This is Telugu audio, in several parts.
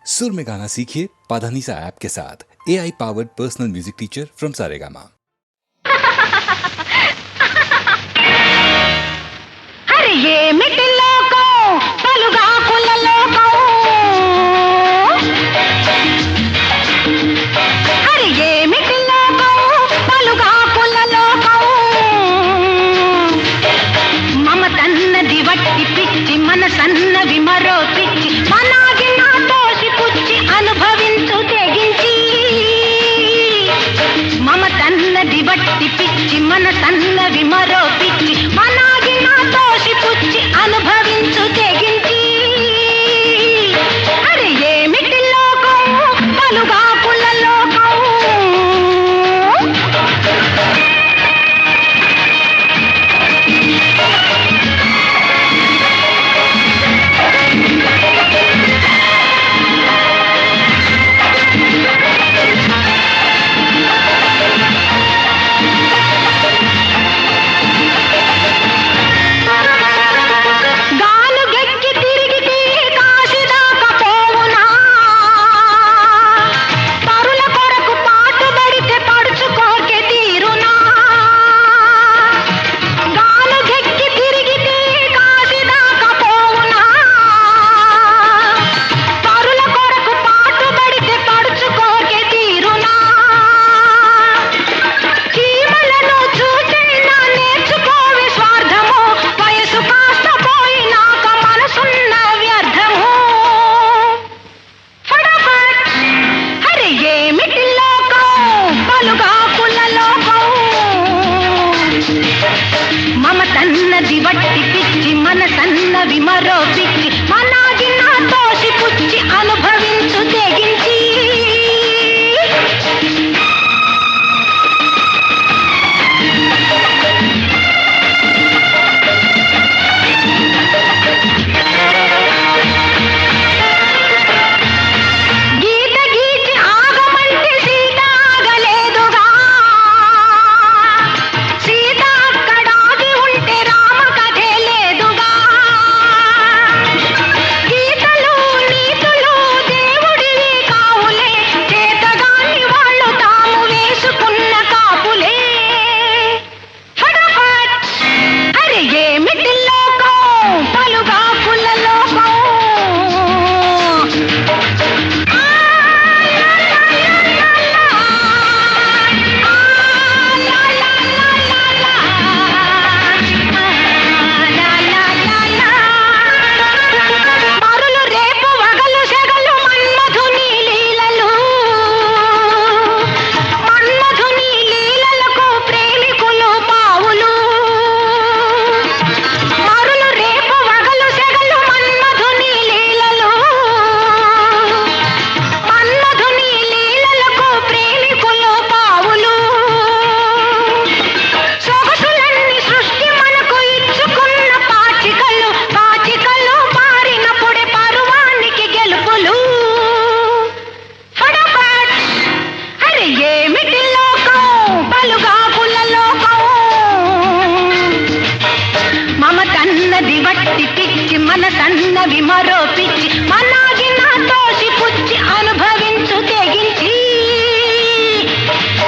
सुर में गाना सीखिए पाधानीसा ऐप के साथ। AI powered personal music teacher from Saregama. अरे ये मिटिलो को पलुगा कुललो को अरे ये मिटिलो को पलुगा कुललो को మమతన్నది వట్టి పిచ్చి మనసన్నవి మరో పిచ్చి మనాగి నా తోసి పుచ్చి అనుభవించు తెగించి మమతన్నది వట్టి పిచ్చి మనసన్నవి మరో పిచ్చి మనాగి నా తోసి పుచ్చి అనుభవించు తెగించి అరే ఏమిటి లోకం పలుగా పుల్ల లోకం మమతన్నది వట్టి పిచ్చి మనసన్నవి మరో పిచ్చి మనాగి నా తోసి పుచ్చి అనుభవించు తెగించి గీత గీచి ఆగమంటే సీత ఆగలేదుగా సీత అక్కడాగి ఉంటే రామ కథే లేదుగా గీతలు నీతులు దేవుడివి కావులే చేతగాని వాళ్ళు తాము వేసుకున్న కాపులే ఫటాఫట్ అరే ఏమిటి లోకం పలుగా పుల్ల లోకం మరులు రేపు వగలు సెగలు మన్మధుని లీలలు మన్మధుని లీలలకు ప్రేమికులు పావులు మరులు రేపు వగలు సెగలు మన్మధుని లీలలు మన్మధుని లీలలకు ప్రేమికులు పావులు సొగసులన్నీ సృష్టి మనకు ఇచ్చుకున్న పాచికలు పాచికలు మారినప్పుడే పరువానికి గెలుపులు ఫటాఫట్ అరే ఏమిటి లోకం పలుగా పుల్ల లోకం మమతన్నది వట్టి పిచ్చి మనసన్నవి మరో పిచ్చి మనాగి నా తోసి పుచ్చి అనుభవించు తెగించి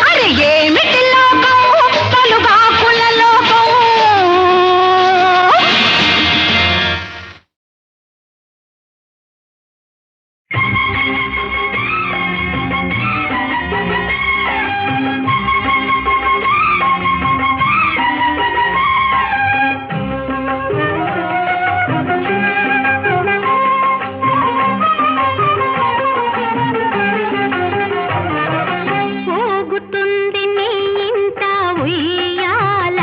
అరే ఏమిటి లోకం పలుగా పుల్ల లోకం పోగుతుంది నీ ఇంట ఉయ్యాల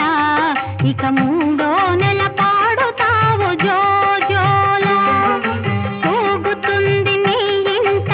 ఇక మూడో నెల పాడుతావు జోజోలా పోగుతుంది నీ ఇంట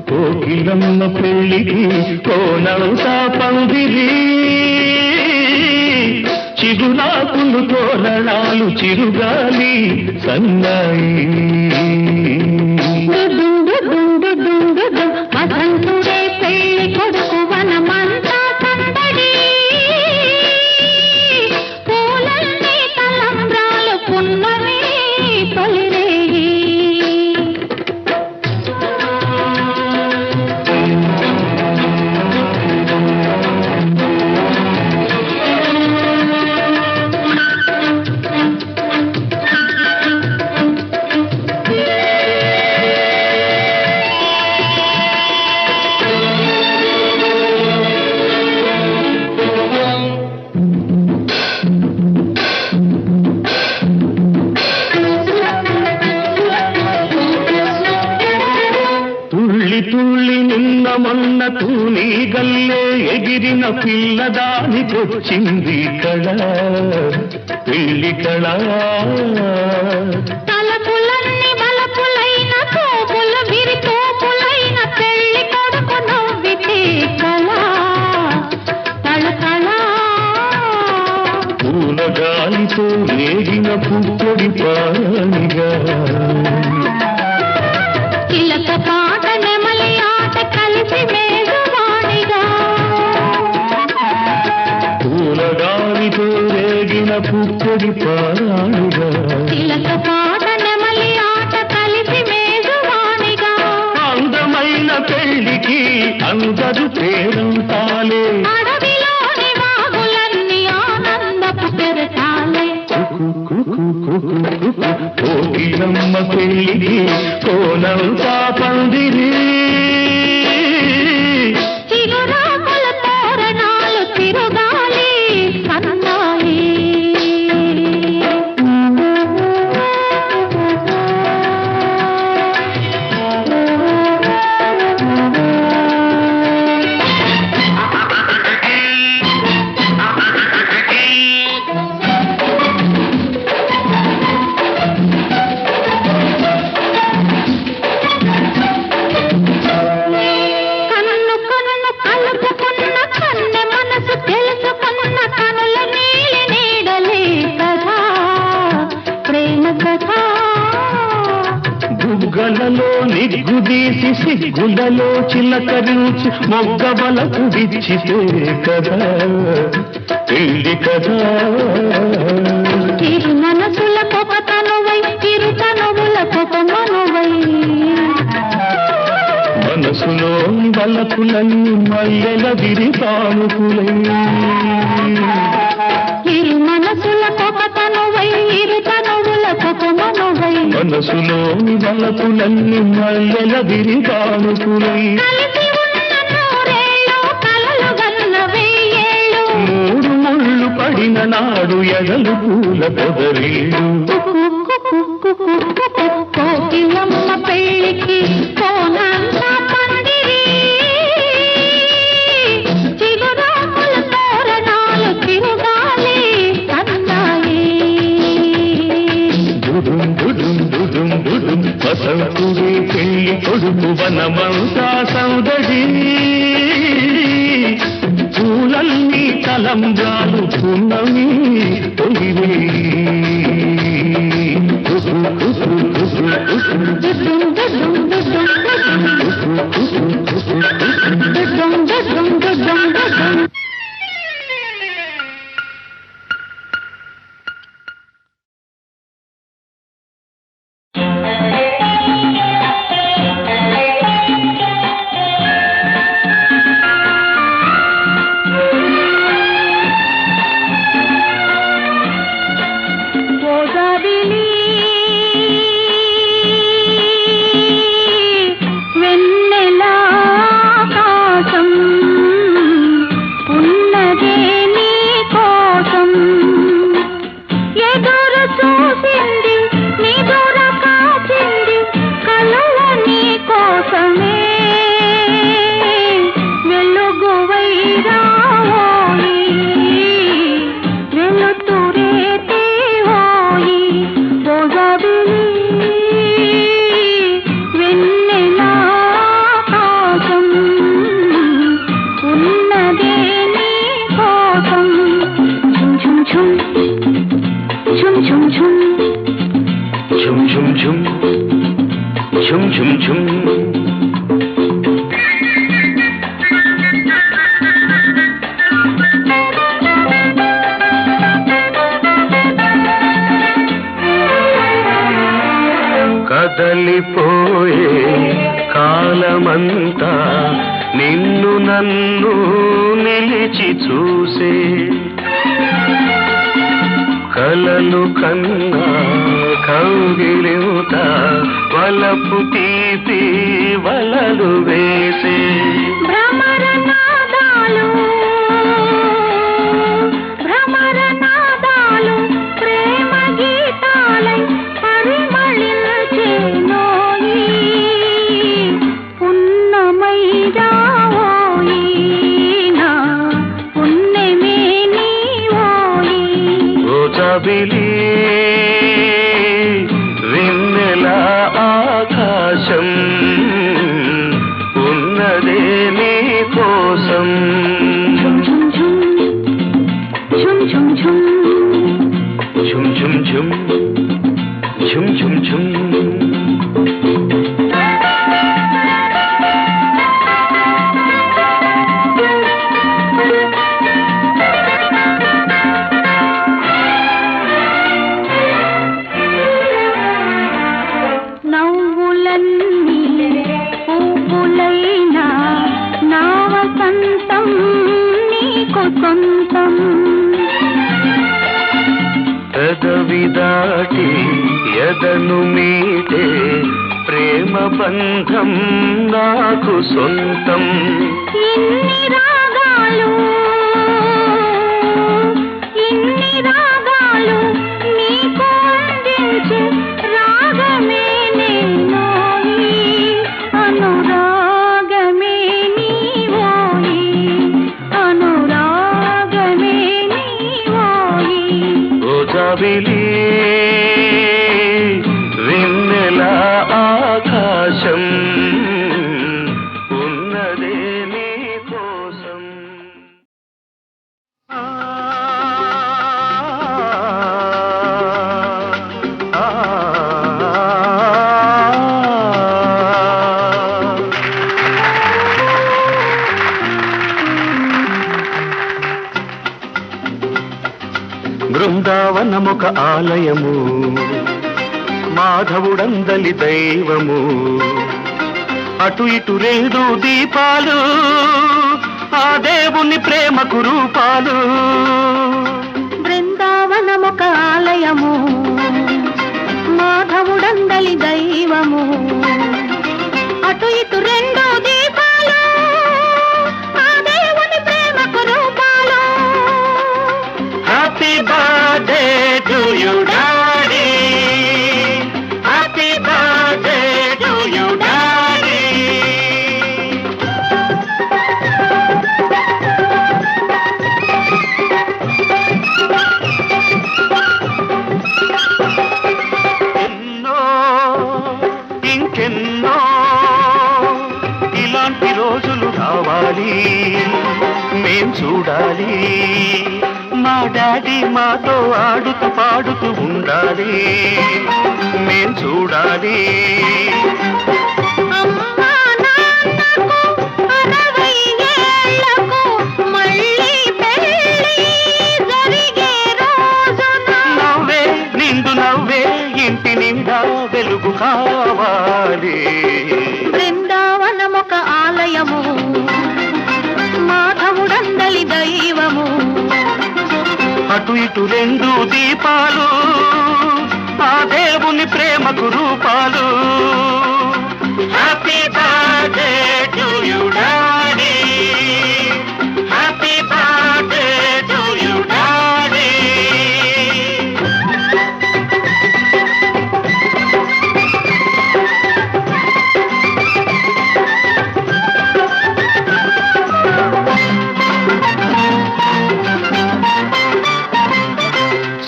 కోకిలమ్మ పెళ్ళికి కోనవుతా పందిరి చిగురాకులు తోరణాలు చిరుగాలి సన్నాయి వసంతుడే పెళ్లి కొడుకు వనమంతా సందడి పూలన్నీ తలంబ్రాలు పున్నమి తొలిరేయి తుళ్ళి తుళ్ళి నిన్న మొన్న తూని గల్లే ఎగిరిన పిల్లదానికొచ్చింది కళ పెళ్లి కళ తలపులన్నీ బలపులైన తోపులు విరితోపులైన పెళ్లి కొడుకు నవ్వితే కళ తళతళ పూల గాలితో రేగిన పుప్పొడి పానిగా చిలక పాట నెమలి ఆట కలిసి మేజవాణిగా పూల గాలితో రేగిన పుప్పొడి పానిగా చిలక పాట నెమలి ఆట కలిసి మేజవాణిగా అందమైన పెళ్లికి అందరు పేరంతాలే అడవిలోని వాగులన్నీ ఆనందపు పెరటాలే కోకిలమ్మ పెళ్ళికి కోనంతా పందిరి చిగురాకుల తోరణాలు తిరుగాలి సన్నాయి కన్ను కన్ను కలుపుకున్న కన్నె మనసు తెలుసుకున్న కనుల నీలి నీడలే కథ ప్రేమ కథ బుగ్గలలో నిగ్గుదీసి సిగ్గులలో చిలకరించి మొగ్గబలకు విచ్చితే కదా పెళ్లి కదా ఇరు మనసుల కొక తనువై ఇరు తనువుల కొక మనువై మనసులో బలపులన్నీ మల్లెల విరిపానుకులై ఇరు మనసుల కొక తనువై ఇరు తనువుల కొక మనువై మనసులో బలపులన్నీ మల్లెల విరిపానుకులై కలిసి ఉన్న నూరేళ్ళు కలలు గన్న వెయ్యేళ్ళు మూడు ముళ్ళు పడిన నాడు ఎడలు పూల పొదరీడు కోకిలమ్మ పెళ్ళికి కోనంతా పందిరి చిగురాకుల తోరణాలు తిరుగాలి సన్నాయి దుడుం దుడుం దుడుం దుడుం వసంతుడే పెళ్లి కొడుకు వనమంతా సౌదడి పూలన్నీ తలంబ్రాలు పున్నమి తొలివే ఝుమ్ ఝుమ్ ఝుమ్ కదలిపోయే కాలమంతా నిన్ను నన్ను నిలిచి చూసే కలలు కన్నా కౌగిలింత వలపు తీపి వలలు వేసే భ్రమరనాదాలు ప్రేమ గీతాలై పరిమళించేనోయి పున్నమై రావోయి నా పున్నమే నీవోయి ఓ జాబిలి వెన్నెల ఆకాశం ఉన్నదే నీ కోసం ఝుమ్ ఝుమ్ ఝుమ్ ఝుమ్ ఝుమ్ ఝుమ్ ఝుమ్ ఝుమ్ ఝుమ్ ఝుమ్ ఝుమ్ నవ్వులన్నీ పువ్వులైనా నా వసంతం నీకు సొంతం పెదవి దాటి ఎదను మీటే ప్రేమ బంధం నాకు సొంతం ఇన్ని రాగాలు నీకు అందించే రాగమే నేనోయి అనురాగమే నీవోయి అనురాగమే నీవోయి ఓ జాబిలి వెన్నెల ఆకాశం ఉన్నదే నీ కోసం బృందావనమొక ఆలయము మాధవుడందలి దైవము అటు ఇటు రెండు దీపాలు ఆ దేవుని ప్రేమకు రూపాలు బృందావనమొక ఆలయము మాధవుడందలి దైవము అటు ఇటు రెండు దీపాలు ఆ దేవుని ప్రేమకు రూపాలు happy birthday to you daddy happy birthday to you daddy ఎన్నో ఇంకెన్నో ఇలాంటి రోజులు రావాలి మేం చూడాలి మా డాడీ మాతో ఆడుతూ పాడుతూ ఉండాలి మేం చూడాలి అమ్మా నాన్నకు 60 ఏళ్లకు మళ్ళీ పెళ్లి జరిగే రోజున నవ్వే నిండు నవ్వే ఇంటి నిండా వెలుగు కావాలి బృందావనమొక ఆలయము మాధవుడందలి దైవము అటు ఇటు రెండు దీపాలు ఆ దేవుని ప్రేమకు రూపాలు happy birthday to you daddy happy birthday to you daddy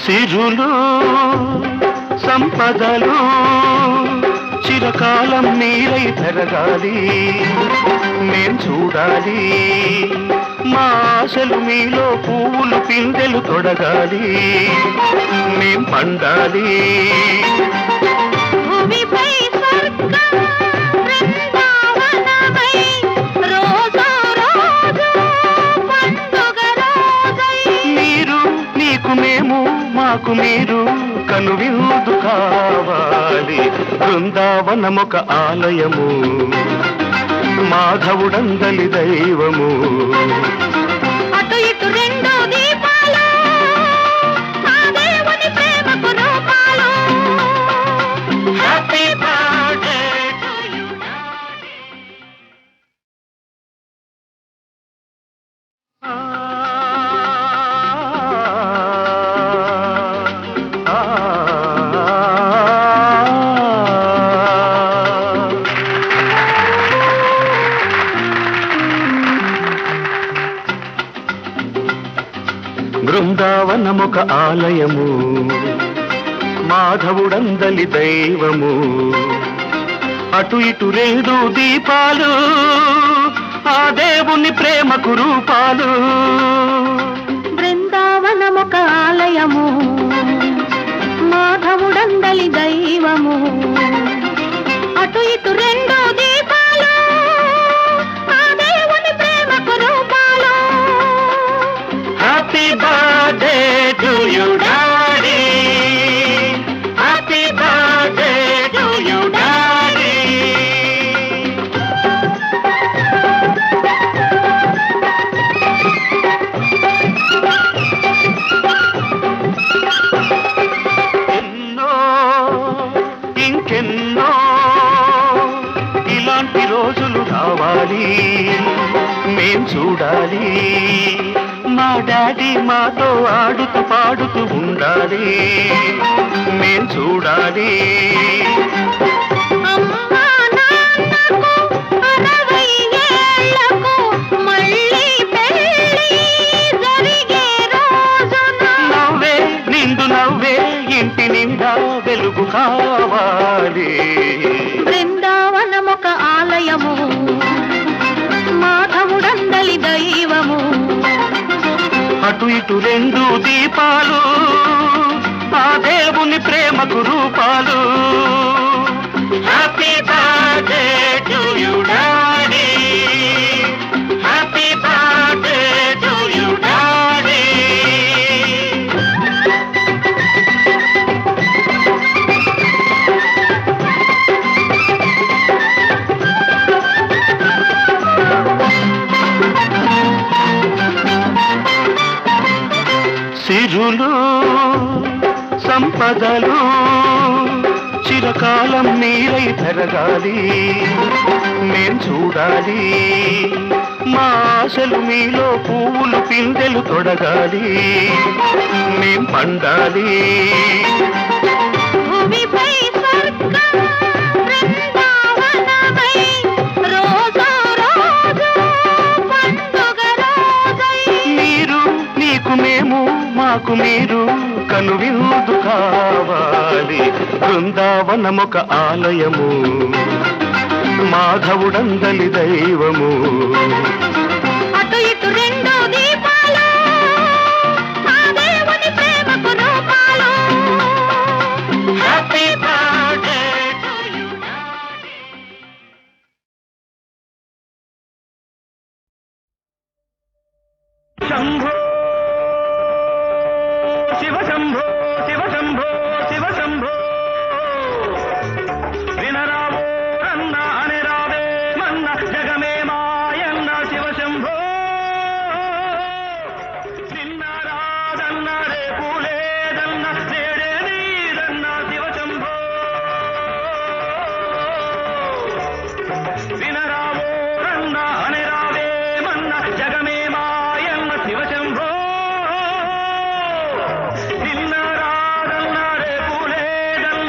సిరులు సంపదలు చిరకాలం మీరై పెరగాలి మేం చూడాలి మా ఆశలు మీలో పువ్వులు పిందెలు తొడగాలి మేం పండాలి భూమి భూమిపై స్వర్గం బృందావనమై రోజు రోజు పండుగ రోజై మీరు నీకు మేము మాకు మీరు కనువిందు కావాలి బృందావనమొక ఆలయము మాధవుడందలి దైవము అటు ఇటు రెండు దీపాలు ఆ దేవుని ప్రేమకు రూపాలు హ్యాపీ బర్త్డే టు యు బృందావనమొక ఆలయము మాధవుడందలి దైవము అటు ఇటు రెండు దీపాలు ఆ దేవుని ప్రేమకు రూపాలు బృందావనమొక ఆలయము మాధవుడందలి దైవము అటు ఇటు రెండు దీపాలు ఆ దేవుని ప్రేమకు రూపాలు happy birthday to you daddy happy birthday to you daddy ఎన్నో ఇంకెన్నో ఇలాంటి రోజులు రావాలి మేం చూడాలి మా డాడీ మాతో ఆడుతూ పాడుతూ ఉండాలి మేం చూడాలి అమ్మా నాన్నకు 60 ఏళ్లకు మళ్ళీ పెళ్లి జరిగే రోజున నవ్వే నిండు నవ్వే ఇంటి నిండా వెలుగు కావాలి బృందావనమొక ఆలయము మాధవుడందలి దైవము అటు ఇటు రెండు దీపాలు ఆ దేవుని ప్రేమకు రూపాలు happy birthday to you daddy happy birthday to you daddy సిరులు సంపదలు చిరకాలం మీరై పెరగాలి మేం చూడాలి మా ఆశలు మీలో పువ్వులు పిందెలు తొడగాలి మేం పండాలి భూమిపై స్వర్గం బృందావనమై రోజు రోజు పండుగ రోజై మీరు నీకు మేము మాకు మీరు కనువిందు కావాలి బృందావనమొక ఆలయము మాధవుడందలి దైవము అటు ఇటు రెండు దీపాలు ఆ దేవుని ప్రేమకు రూపాలు happy birthday to you Shambho Shiva Shambho Shiva Shambho Shiva Shambho వినరావో రన్న అని రావే మన్న జగమే మాయన్న శివ శంభో నిన్నరాదన్న రేపు లేదన్న నేడే నీదన్న శివ శంభో వినరావో రన్న అని రావే మన్న జగమే మాయన్న శివ శంభో నిన్నరాదన్న రేపు లేదన్న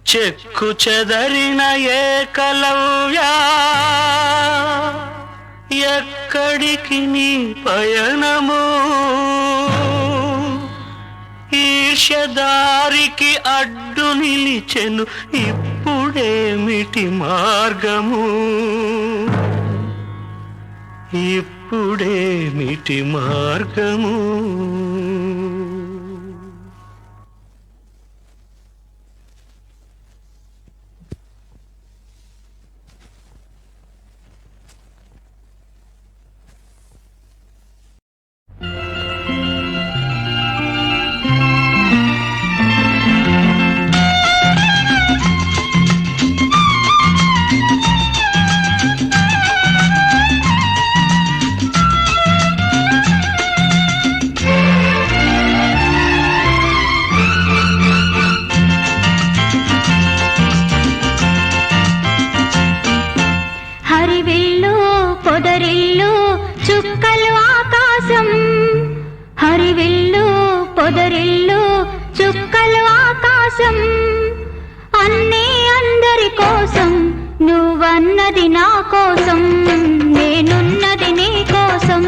చెక్కు చెదరిన ఏకలవ్యా ఎక్కడికి నీ పయనము ఈర్ష్యదారికి అడ్డు నిలిచెను ఇప్పుడేమిటి మార్గము ఇప్పుడేమిటి మార్గము పొదరిల్లు చుక్కలు ఆకాశం అన్నీ అందరి కోసం నువ్వన్నది నా కోసం నేనున్నది నీ కోసం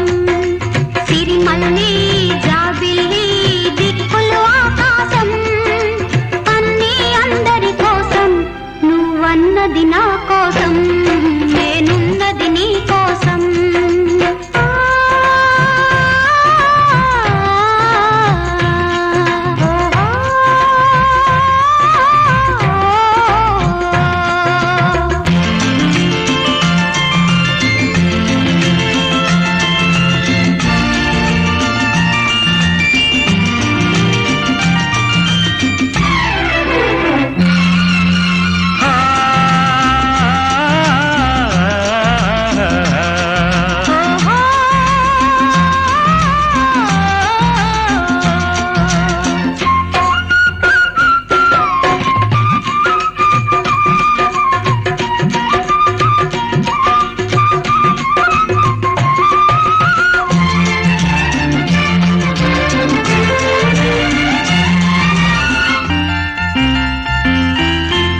సిరిమల్లి జాబిల్లి దిక్కులు ఆకాశం అన్నీ అందరి కోసం నువ్వన్నది నా కోసం నేనున్నది నీ కోసం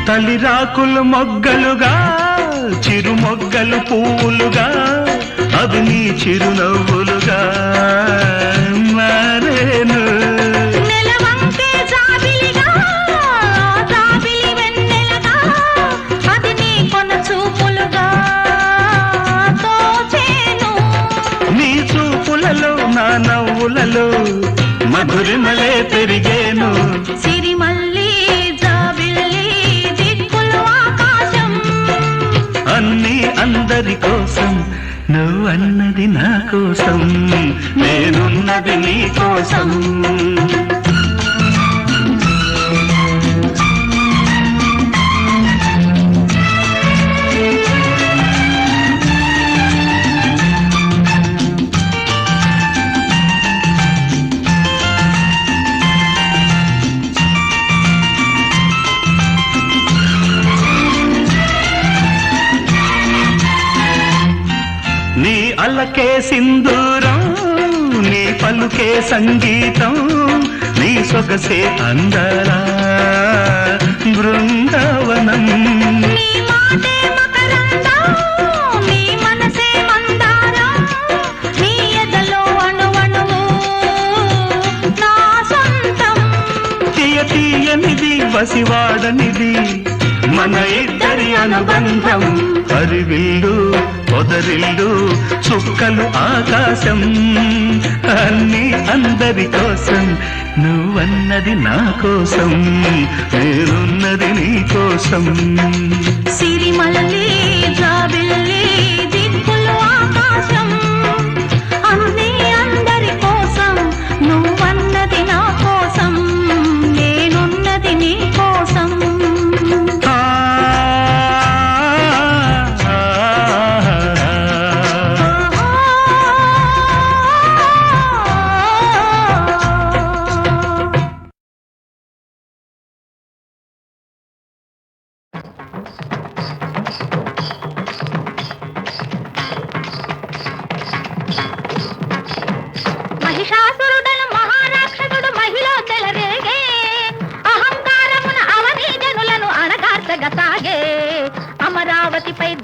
తలిరాకులు మొగ్గలుగా చిరు మొగ్గలు పువ్వులుగా అవి నీ చిరునవ్వులుగా మారేను నెలవంకే జాబిలిగా జాబిలి వెన్నెలగా అది నీ కొన చూపులుగా తోచేను నీ చూపులలో నా నవ్వులలో మధురిమలే పెరిగేను సిరిమల్లి అన్నీ అందరి కోసం నువ్వన్నది నా కోసం నేనున్నది నీ కోసం నీ అల్లకే సింధూరం నీ పలుకే సంగీతం నీ సొగసే అందర బృందావనం నీ మాటే మకరందం నీ మనసే మందారం నీ ఎదలో అణువణువు నా సొంతం తీయ తీయనిది వసివాడనిది మన ఇద్దరి అనుబంధం హరివిల్లు పొదరిల్లు చుక్కలు ఆకాశం అన్నీ అందరి కోసం నువ్వన్నది నా కోసం నేనున్నది నీ కోసం సిరిమల్లి జాబిల్లి దిక్కులు ఆకాశం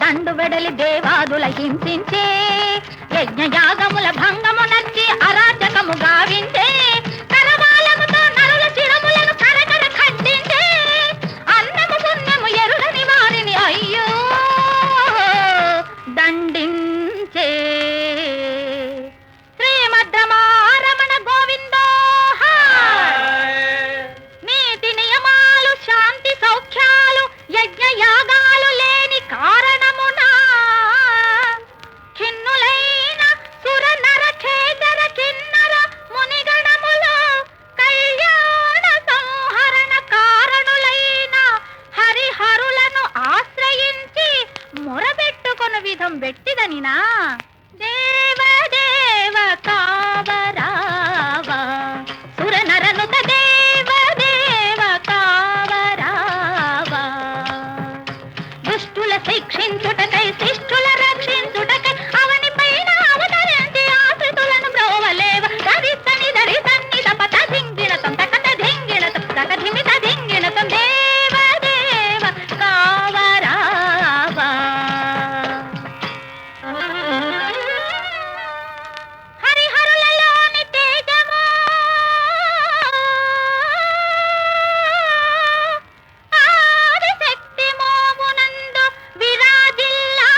దండు వెడలి దేవాదుల హింసించే యజ్ఞయాగముల భంగము నచ్చి అరాచకము గావించే కరవాలముతో నరుల శిరములను కరకర ఖండించే అన్నము పుణ్యము ఎరుగని వారిని అయ్యో దండించే శ్రీమద్రమారమణ గోవిందో నీతి నియమాలు శాంతి సౌఖ్యాలు యజ్ఞయాగాలు లేని కారణమునా ఖిన్నులైన సుర నర ఖేదర కిన్నర మునిగణములో కళ్యాణ సంహరణ కారణులైన హరిహరులను ఆశ్రయించి మొరబెట్టుకొను విధం పెట్టిదనినా దేవదేవ కావరావా సురనరనుత దేవదేవ కావరావా దుష్టుల శిక్షించుటకై శిష్టుల రక్షించుటకై అవని పైన అవతరించి ఆశ్రితులను బ్రోవలేవ దరితని దరితన్ని తపత ధింగిణతం తకత ధింగిణతం తకధిమిత ధింగిణతం దేవదేవ కావరావా హరిహరులలోని తేజము ఆదిశక్తి మోమునందు విరాజిల్లా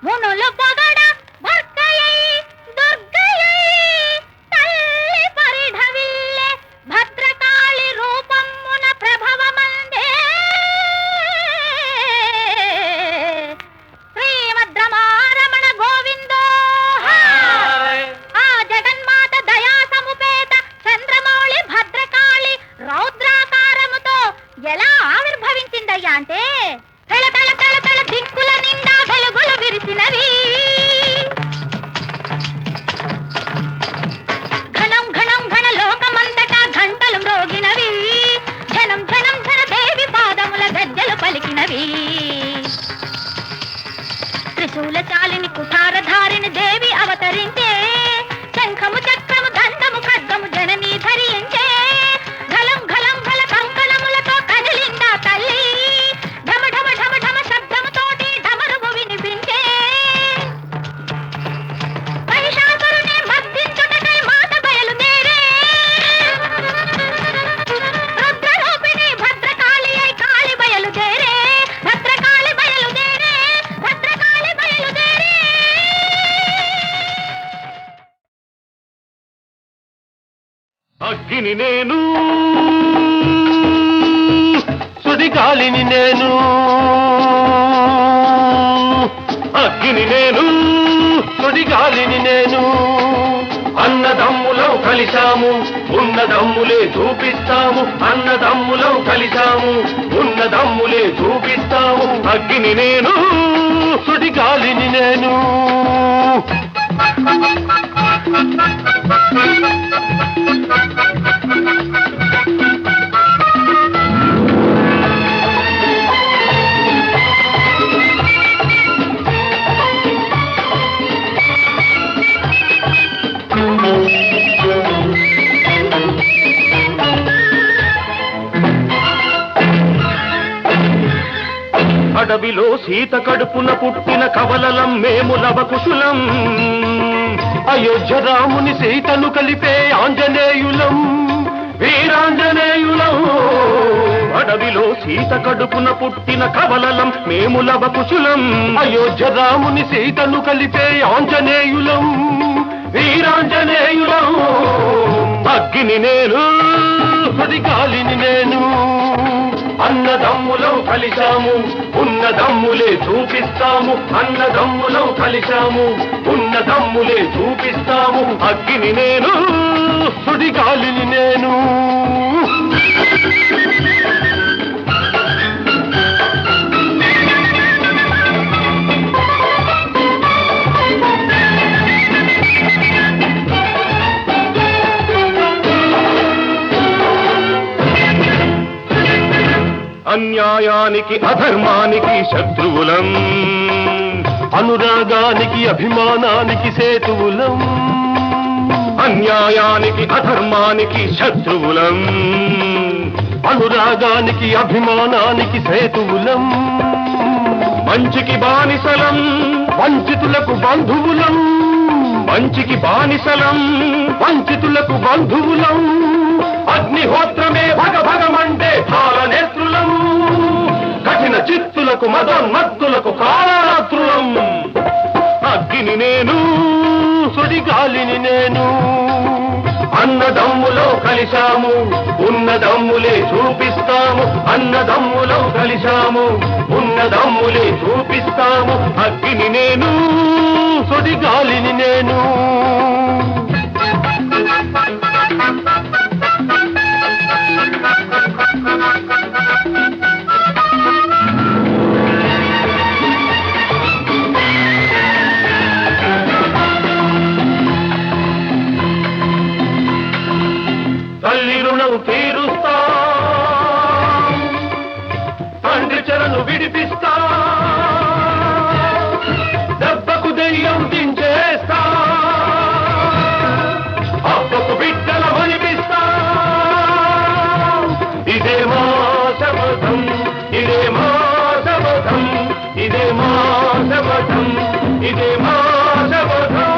మునుల పొగడ భర్గయై దుర్గయై తల్లి పరిఢవిల్లె భద్రకాళి రూపమున ప్రభవమందే శ్రీమద్రమారమణ గోవిందో ఆ జగన్మాత దయా సముపేత చంద్రమౌళి భద్రకాళి రౌద్రాకారముతో ఎలా ఆవిర్భవించిందయ్యా అంటే తల తల తల తల దిక్కుల నిండా వెలుగులు విరిసినవి ఘనం ఘనం ఘన లోకమంతటా ఘంటలు మ్రోగినవి ఘనం ఘనం ఘన దేవి పాదముల గజ్జలు పలికినవి త్రిశూల చాలిని కుఠారధారిని దేవి అవతరించే శంఖము చక్రము దండము ఖడ్గము జననీ ధరించే ఘలం ఘలం ఘల కంకణములతో కదిలిందా తల్లి ఢమ ఢమ ఢమ ఢమ శబ్దముతోటి ఢమరువు వినిపించే మహిషాసురుని మర్దించుటకై మాత బయలుదేరే రుద్రరూపిణి భద్రకాళి అయి కాళి బయలుదేరే భద్రకాళి బయలుదేరే భద్రకాళి బయలుదేరే అగ్గిని నేను సుడిగాలిని నేను అగ్గిని నేను సుడిగాలిని నేను అన్నదమ్ములం కలిశాము ఉన్నదమ్ములే చూపిస్తాము అన్నదమ్ములం కలిశాము ఉన్నదమ్ములే చూపిస్తాము అగ్గిని నేను సుడిగాలిని నేను అడవిలో సీత కడుపున పుట్టిన కవలలం మేము లవకుశులం అయోధ్య రాముని సీతను కలిపే ఆంజనేయులం వీరాంజనేయులం అడవిలో సీత కడుపున పుట్టిన కవలలం మేము లవకుశులం అయోధ్య రాముని సీతను కలిపే ఆంజనేయులం వీరాంజనేయులం అగ్గిని నేను సుడిగాలిని నేను అన్నదమ్ములం కలిశాము ఉన్నదమ్ములే చూపిస్తాము అన్నదమ్ములం కలిశాము ఉన్నదమ్ములే చూపిస్తాము అగ్గిని నేను సుడిగాలిని నేను అన్యాయానికి అధర్మానికి శత్రువులం అనురాగానికి అభిమానానికి సేతువులం అన్యాయానికి అధర్మానికి శత్రువులం అనురాగానికి అభిమానానికి సేతువులం మంచికి బానిసలం వంచితులకు బంధువులం మంచికి బానిసలం వంచితులకు బంధువులం అగ్నిహోత్రమే భగభగమంటే కాలనేత్రులం కఠిన చిత్తులకు మదోన్మత్తులకు కాలరాత్రులం అగ్గిని నేను సుడిగాలిని నేను అన్నదమ్ములో కలిశాము ఉన్నదమ్ములే చూపిస్తాము అన్నదమ్ములో కలిశాము ఉన్నదమ్ములే చూపిస్తాము అగ్గిని నేను సుడిగాలిని నేను తల్లి రుణం తీరుస్తా తండ్రి చెరను విడిపిస్తా దెబ్బకు దెయ్యం దించేస్తా అబ్బకు బిడ్డల మనిపిస్తా ఇదే మా శపథం ఇదే మా శపథం ఇదే మా శపథం ఇదే మా శపథం